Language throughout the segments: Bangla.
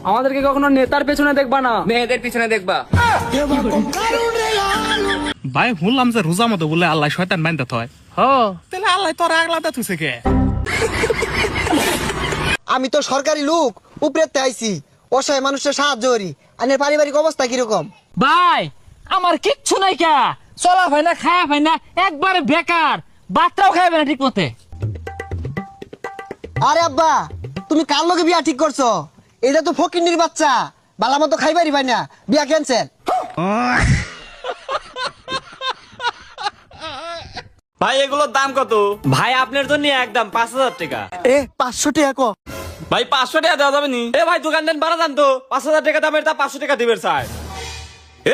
আমাদেরকে কখনো নেতার পেছনে দেখবা না, মেয়েদের পিছনে দেখবা। ভাই শুনলাম যে রোজা মতো বলে আল্লাহ শয়তান বান্ধা হয়। তাহলে আল্লাহ তোর আগলাতে তুইছে কে? আমি তো সরকারি লোক, উপরেতে আইছি, অসহায় মানুষের সাহায্য করি। আনের পারিবারিক অবস্থা কিরকম? ভাই আমার কিচ্ছু নাই কা, চলা ভাই না, খায়া ভাই না, একবারে বেকার, বাচ্চাও খাইবে না ঠিক মতে। আরে আব্বা, তুমি কার লগে বিয়া ঠিক করছো? এটা তো ফকিন্নির বাচ্চা, বালা মতো খাইবারি ভাই না, বিয়া ক্যান্সেল। ভাই এগুলোর দাম কত? ভাই আপনার জন্য একদম 5,000 টাকা। 500 টাকা কো? ভাই 500 টাকা দেওয়া যাবে নি? এ ভাই দোকান দেন বাড়া জান তো, 5,000 টাকা দামের তা 500 টাকা দিবেন স্যার।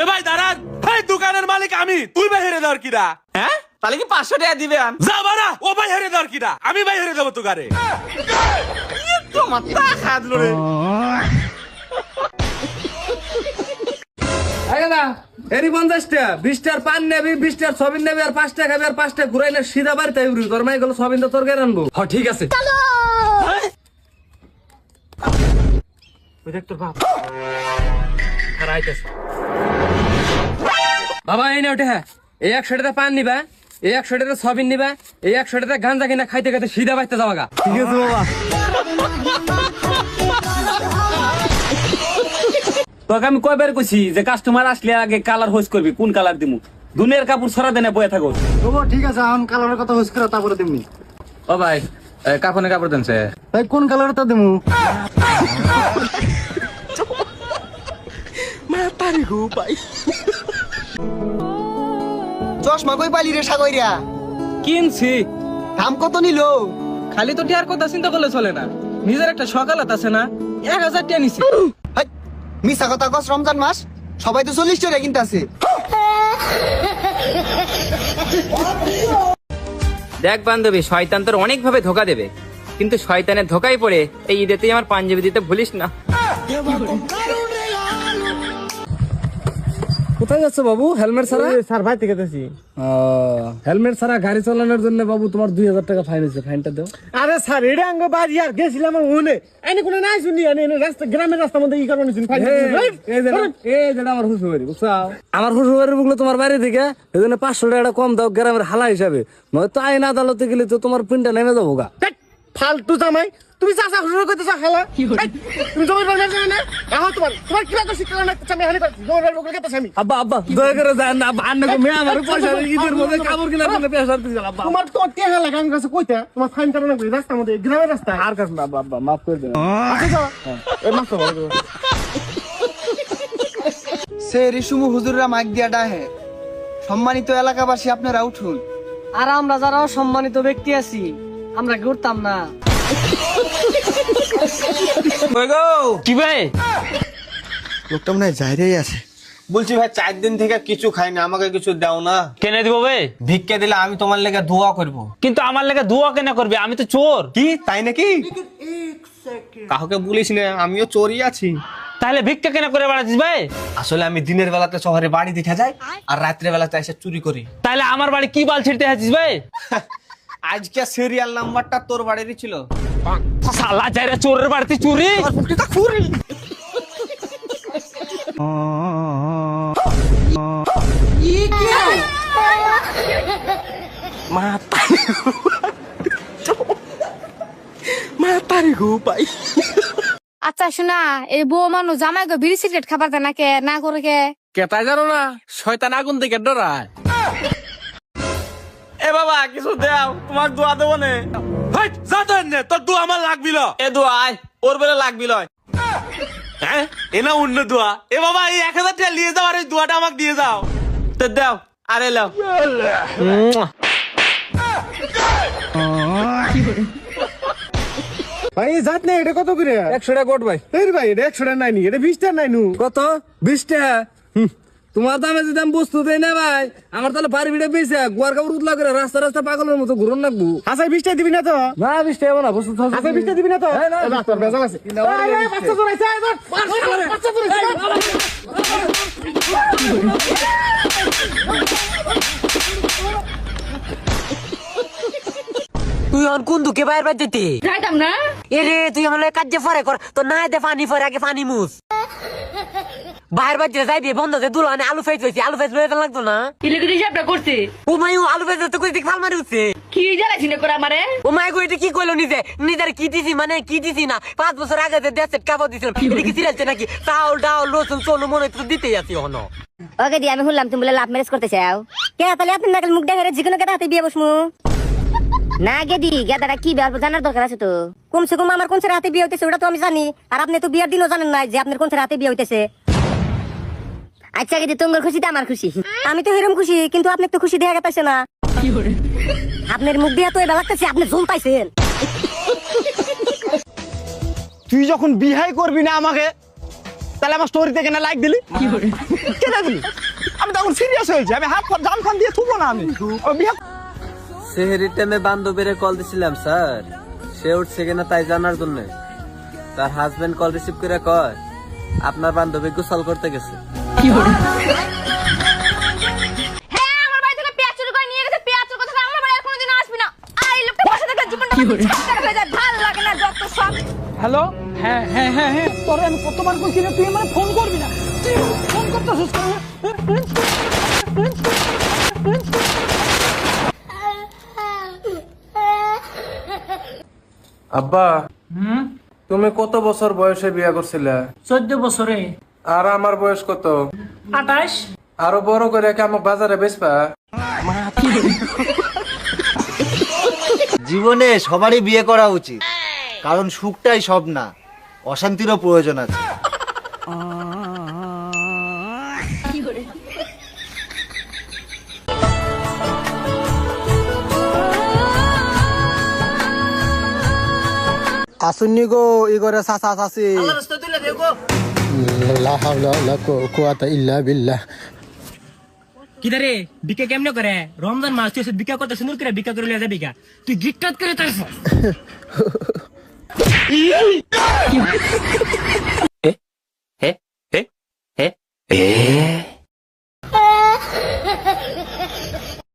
এ ভাই দাঁড়ান, ভাই দোকানের মালিক আমি, তুই ভাই হেরে দেওয়ার কিরা? হ্যাঁ তাহলে কি 500 টাকা দিবেন? যা বাড়া, ও ভাই হেরে দেওয়ার কিরা? আমি ভাই হেরে দেবো তোকারে। তোমার তা খাদলো রে। এরি 50 টাকা, 20 টাকার পান নেবি, 20 টাকার সবিন নেবি, আর 5 টাকা খাবি, আর 5 টাকা ঘুরাইলে সিধা বাড়িতে আইবি। তোর মাই গেল সবিন তো তোর গায়ে আনবো। হ্যাঁ ঠিক আছে। ওই দেখ তোর বাপ আর আইতেছে। বাবা এই না ওটা, এই 100 টাকা পান নিবা, এই 100 টাকা সবিন নিবা, এই 100 টাকা গাঁজা কিনা খাইতে খাইতে সিধা বাড়িতে যাওয়া গা। ঠিক আছে বাবা। তোকে আমি কয়বার কইছি যে কাস্টমার আসলে আগে কালার হোস করবি, কোন কালার দিমু? দুনিয়ার কাপড় ছড়া দেনে বয়ে থাকো। ঠিক আছে, এখন কালারের কথা হইছ করে তারপরে দিমনি। ও ভাই কাফনে কাপড় দেনছে ভাই কোন কালারটা দিমু? চশমা কই পালি রে সাগইরা? কিনছি। দাম কত নিলো? খালি তো টিয়ার কথা চিন্তা করলে চলে না, নিজের একটা সকালত আছে না, 1000 টাকা নিছি। হাই, মিছা কথা কস, রমজান মাস সবাই তো 40 টাকা কিনতাছে। দেখ বান্ধবী, শয়তান তোর অনেক ভাবে ধোকা দেবে, কিন্তু শয়তানের ধোকায় পড়ে এই ঈদেতেই আমার পাঞ্জাবি দিতে ভুলিস না। কোথায় যাচ্ছে বাবু? হেলমেট ছাড়া? স্যার ভাই থেকে দিছি। হেলমেট ছাড়া গাড়ি চালানোর জন্য বাবু তোমার 2000 টাকা ফাইন হয়েছে, ফাইনটা দাও। আরে স্যার, এটা আঙ্গ বাড়ি আর গেছিলাম ওনে, আইনে কোনো নাই শুনি, আইনে রাস্তা, গ্রামের রাস্তার মধ্যে কি কারণে শুনি ফাইন। এই যেটা আমার শ্বশুর বাড়ি, বুঝছো? আমার শ্বশুর বাড়ি বুঝলো তোমার বাড়ি থেকে, এই জন্য 500 টাকা কম দাও গ্রামের হালা হিসাবে, নয়তো আইন আদালতে গেলে তো তোমার পিনটা নেমে যাবো গা। ফালতু জামাই, তুমি চাচা শুরু করতে চাও খেলা? তুমি জমির বাড়ি যাবে না? এখন তোমার কি বাকি শিক্ষা না? আমি হানি করছি জমির বাড়ি বকলে কথা আমি। আব্বা আব্বা দয়া করে যান না, আন্না কো মেয়ে আমার পয়সা ঈদের মধ্যে কাপড় কেনার জন্য পেশার দিছিল। আব্বা তোমার তো টেহা লাগা আমি কাছে কইতা, তোমার ফাইন কারণ না রাস্তার মধ্যে, গ্রামের রাস্তা আর কাছ না। আব্বা আব্বা মাফ করে দেন। আচ্ছা এই মাছ তো বলো সে রিসুমু হুজুররা মাইক দিয়া ডাহে, সম্মানিত এলাকাবাসী আপনারা উঠুন। আর আমরা যারা সম্মানিত ব্যক্তি আছি, আমরা কি উঠতাম না? কি ভাই লোকটা মনে হয় জায়গায় আছে। বলছি ভাই 4 দিন থেকে কিছু খাই না, আমাকে কিছু দাও না। কেনে দিব ভাই? ভিক্ষা দিলে আমি তোমার লেগে দোয়া করব। কিন্তু আমার লেগে দোয়া কেন করবি? আমি তো চোর। কি তাই নাকি? কাউকে বলিস না, আমিও চোরই আছি। তাহলে ভিক্ষা কেন করে বেড়াচ্ছিস ভাই? আসলে আমি দিনের বেলাতে শহরে বাড়ি দেখা যায়, আর রাত্রে বেলাতে এসে চুরি করি। তাহলে আমার বাড়ি কি বাল ছিড়তে আছিস ভাই? আজকে সিরিয়াল নাম্বারটা তোর বাড়িরই ছিল। শালা যাইরা চোরের বাড়িতে চুরি। আচ্ছা শোনা, এই বউ মানুষ জামাই গো বিড়ি সিগারেট খাবার দেয় না, কে না করে কে? কেতাই জানো না, শয়তান আগুন থেকে ডরায়। এ বাবা কিছু দেও, তোমার দোয়া দেবো নে। ভাই যা তো এনে, তোর দোয়া আমার লাগবিল। এ দোয়া আয়, ওর বেলা লাগবি লয়। হ্যাঁ এ না অন্য দোয়া। এ বাবা এই 1000 টাকা নিয়ে যাও, আর এই দোয়াটা আমাকে দিয়ে যাও। তো দাও, আরে লাও। ভাই জাত না, এটা কত করে? 100 টাকা কোট ভাই। এই ভাই এটা 100 টাকা নাইনি, এটা 20 টাকা নাইনু। কত? 20 টাকা? তোমার দামে যদি আমি বস্তু দেই না ভাই, আমার তাহলে বাড়ি ভিড়ে বেঁচে গোয়ার কাপড় উতলা করে রাস্তা রাস্তা পাগলের মতো ঘুরন লাগবো। আচ্ছা 20 টাকা দিবি না তো? না 20 টাকা না, বস্তু আচ্ছা 20 টাকা দিবি না তো? তোর বেজাল আছে। বাচ্চা চোরাইছে, বাচ্চা চোরাইছে। তুই কোন দুঃখে বাইরে বাইর যেতে? যাইতাম না। এরে তুই হলে কাজে পরে কর তো না দে পানি পরে আগে পানি মুস বাইরে বাজে যাই দিয়ে বন্ধ যে দুলানে আলু ফেজ হইছে আলু ফেজ লইতে লাগতো না ইলেকট্রিক হিসাবটা করছে ও মাই আলু ফেজ তো কই দিক ফাল মারি উঠছে কি জ্বালাইছি না করে আমারে ও মাই গো এটা কি কইলো নিজের কি দিছি মানে কি দিছি না 5 বছর আগে যে দেশের কাপড় দিছিলাম এটা কি সিরিয়ালছে নাকি চাউল ডাউল রসুন সোনো মনে তো দিতেই আছি হনো ওকে দি আমি শুনলাম তুমি বলে লাভ ম্যারেজ করতে চাও কে তাহলে আপনি নাকাল মুখ দেখে যেকোনো কেটা হাতে বিয়ে বসমু না গেদি গেদাটা কি ব্যাপার জানার দরকার আছে তো কমসে কম আমার কোন ছেলে হাতে বিয়ে হইতেছে ওটা তো আমি জানি আর আপনি তো বিয়ের দিনও জানেন না যে আপনার কোন ছেলে হাতে বিয়ে হইতেছে আচ্ছা গেদি তোমার খুশিতে আমার খুশি আমি তো এরকম খুশি কিন্তু আপনি তো খুশি দেখা গেছে না আপনার মুখ দিয়ে তো এবার লাগতেছে আপনি ঝুল পাইছেন তুই যখন বিহাই করবি না আমাকে তাহলে আমার স্টোরিতে কেন লাইক দিলি কেন দিলি আমি তখন সিরিয়াস হয়েছি আমি হাত জান খান দিয়ে থুবো না আমি বিহা সেহেরির টাইমে বান্ধবীরে কল দিছিলাম স্যার সে উঠছে কিনা তাই জানার জন্য তার হাজবেন্ড কল রিসিভ করে কয় আপনার বান্ধবী গোসল করতে গেছে হ্যাঁ আমার বাড়ি থেকে পেঁয়াজ চুরি করে নিয়ে গেছে পেঁয়াজ চুরি কথা আমার বাড়ি আর কোনোদিন আসবি না এই লোকটা বসে থেকে জীবনটা ছাড় হয়ে যায় ভালো লাগে না যত সব হ্যালো হ্যাঁ হ্যাঁ হ্যাঁ হ্যাঁ তোরে আমি কতবার কইছি না তুই আমারে ফোন করবি না তুই ফোন করতেছিস আব্বা তুমি কত বছর বয়সে বিয়ে করছিলে 14 বছরে আর আমার বয়স কত 28 আরো বড় করে কি আমাকে বাজারে বেচবা জীবনে সবারই বিয়ে করা উচিত কারণ সুখটাই সব না অশান্তিরও প্রয়োজন আছে আসুননি গো ইগরে সাসা সাসি লা হাওলা লা কুওয়াতা ইল্লা বিল্লাহ কিদারে বিকা কেমনে করে রমজান মাস তুই বিকা করতে সুন্দর করে বিকা করে লিয়ে যাবি কা তুই গিটটাত করে তাইছ হে হে হে হে